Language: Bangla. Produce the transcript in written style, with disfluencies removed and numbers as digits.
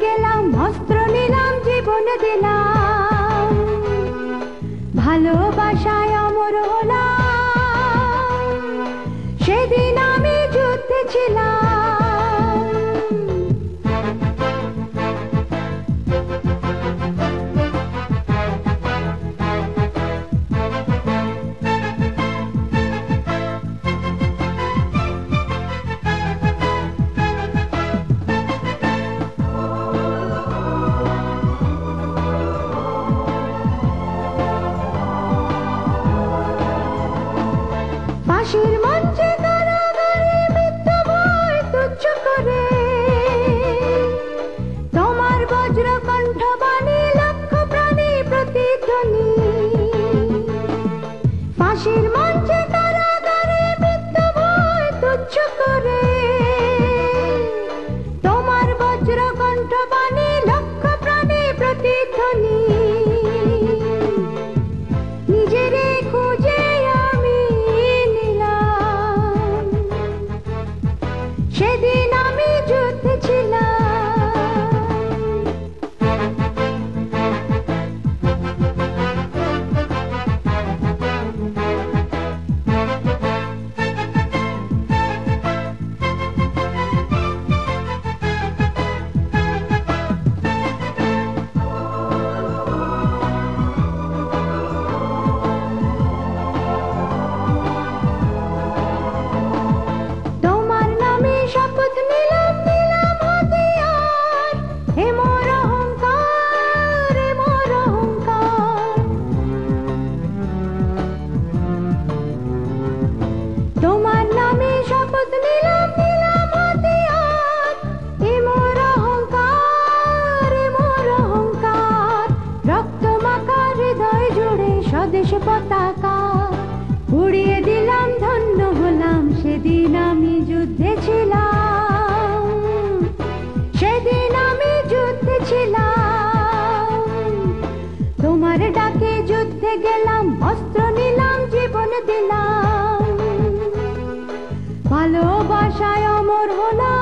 গেলাম, অস্ত্র নিলাম, জীবন দিলাম, ভালোবাসায় অমর হলাম, সেদিন আমি যুদ্ধে ছিলাম। ফাঁসির মঞ্চে কারাগারে মৃত্যু ভয় তুচ্ছ করে, তোমার বজ্র কণ্ঠবাণী লক্ষ প্রাণী প্রতিধ্বনি। ফাঁসির মঞ্চে কারাগারে মৃত্যু ভয় তুচ্ছ করে, তোমার বজ্র কণ্ঠবাণী লক্ষ প্রাণী প্রতিধ্বনি। নিজেরে খুঁজে সেদিন আমি যুদ্ধে ছিলাম। শপথ নিলাম, নিলাম হাতিয়ার, হে মোর অহংকার, হে মোর অহংকার। তোমার নামে শপথ নিলাম, নিলাম হাতিয়ার, হে মোর অহংকার, হে মোর অহংকার। রক্ত মাখা হৃদয় জুড়ে স্বদেশ পতাকা উড়িয়ে দিলাম, ধন্য হলাম, সেদিন আমি যুদ্ধে ছিলাম, সেদিন আমি যুদ্ধে ছিলাম। তোমার ডাকে যুদ্ধে গেলাম, অস্ত্র নিলাম, জীবন দিলাম, ভালোবাসায় অমর হলাম।